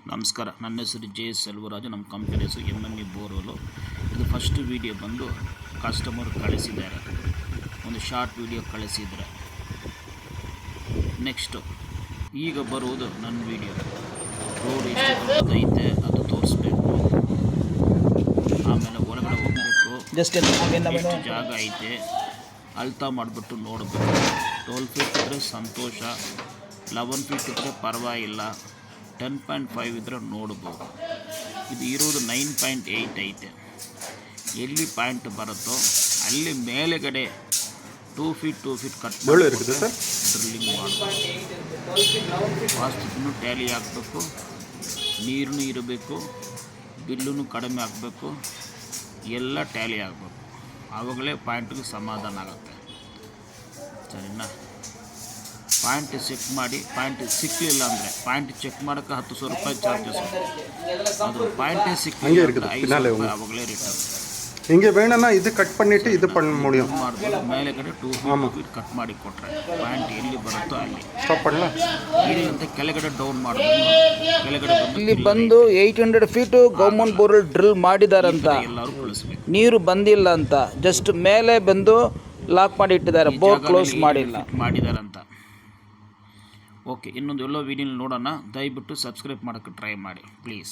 ನಮಸ್ಕಾರ, ನನ್ನ ಹೆಸರು ಜೆ.ಎಸ್. ಸೆಲ್ವರಾಜು. ನಮ್ಮ ಕಂಪನಿ ಹೆಸರು MME ಬೋರ್ವೆಲ್ಲು. ಇದು ಫಸ್ಟ್ ವಿಡಿಯೋ ಬಂದು ಕಸ್ಟಮರ್ ಕಳಿಸಿದ್ದಾರೆ, ಒಂದು ಶಾರ್ಟ್ ವಿಡಿಯೋ ಕಳಿಸಿದರೆ. ನೆಕ್ಸ್ಟು ಈಗ ಬರುವುದು ನನ್ನ ವಿಡಿಯೋ. ರೋಡ್ ಎಷ್ಟು ದೊಡ್ಡದೈತೆ ಅದು ತೋರಿಸ್ಬೇಕು. ಆಮೇಲೆ ಹೊರಗಡೆ ಹೋಗಬೇಕು, ಎಷ್ಟು ಜಾಗ ಐತೆ ಅಳ್ತಾ ಮಾಡಿಬಿಟ್ಟು ನೋಡಬೇಕು. 12 ಫೀಟ್ ಇದ್ದರೆ ಸಂತೋಷ, 11 ಫೀಟ್ ಇದ್ದರೆ ಪರವಾಗಿಲ್ಲ, 10.5 ಇದ್ದರೆ ನೋಡ್ಬೋದು. ಇದು ಇರೋದು 9.8 ಐತೆ. ಎಲ್ಲಿ ಪಾಯಿಂಟ್ ಬರುತ್ತೋ ಅಲ್ಲಿ ಮೇಲೆಗಡೆ 2 ಫೀಟ್ ಕಟ್ ಡ್ರಿಲ್ಲಿಂಗ್ ಮಾಡಬೇಕು. ವಾಸ್ತುನು ಟ್ಯಾಲಿ ಹಾಕಬೇಕು, ನೀರು ಇರಬೇಕು, ಬಿಲ್ಲೂ ಕಡಿಮೆ ಆಗಬೇಕು, ಎಲ್ಲ ಟ್ಯಾಲಿ ಆಗಬೇಕು. ಆವಾಗಲೇ ಪಾಯಿಂಟ್ಗೆ ಸಮಾಧಾನ ಆಗುತ್ತೆ. ಸರಿನಾ? ಪಾಯಿಂಟ್ ಚೆಕ್ ಮಾಡಿ, ಪಾಯಿಂಟ್ ಸಿಕ್ಕಲಿಲ್ಲ ಅಂದರೆ ಪಾಯಿಂಟ್ ಚೆಕ್ ಮಾಡೋಕ್ಕೆ 10,000 ರೂಪಾಯಿ ಚಾರ್ಜಸ್. ಅದು ಪಾಯಿಂಟೇ ಸಿಕ್ಕಲಿಲ್ಲ ಅಂದರೆ 5,000 ರೂಪಾಯಿ ಆವಾಗಲೇ ರಿಟರ್ನ್. ಹಿಂಗೆ ಬೇಡಣ್ಣ, ಇದು ಕಟ್ பண்ணிட்டு ಇದು முடியும் ಮಾಡ್ಬೋದು. ಮೇಲೆ ಕಡೆ 2 ಫೀಟ್ ಕಟ್ ಮಾಡಿ ಕೊಟ್ಟರೆ ಪಾಯಿಂಟ್ ಎಲ್ಲಿ ಬರುತ್ತೋ ಅಲ್ಲಿ ಸ್ಟಾಪ್ ಮಾಡಲ್ಲ. ಇಲ್ಲಿಂದ ಕೆಳಗಡೆ ಡೌನ್ ಮಾಡಬೇಕು. ಕೆಳಗಡೆ ಇಲ್ಲಿ ಬಂದು 800 ಫೀಟು ಗೌರ್ಮೆಂಟ್ ಬೋರ್ವೆಲ್ ಡ್ರಿಲ್ ಮಾಡಿದಾರಂತ, ಎಲ್ಲರೂ ಕಳಿಸ್ಬೇಕು. ನೀರು ಬಂದಿಲ್ಲ ಅಂತ, ಜಸ್ಟ್ ಮೇಲೆ ಬಂದು ಲಾಕ್ ಮಾಡಿ ಇಟ್ಟಿದ್ದಾರೆ, ಬೋರ್ ಕ್ಲೋಸ್ ಮಾಡಿದಾರಂತ. ಓಕೆ, ಇನ್ನೊಂದು ಎಲ್ಲೋ ವಿಡಿಯೋ ನೋಡೋಣ. ದಯವಿಟ್ಟು ಸಬ್ಸ್ಕ್ರೈಬ್ ಮಾಡೋಕ್ಕೆ ಟ್ರೈ ಮಾಡಿ ಪ್ಲೀಸ್.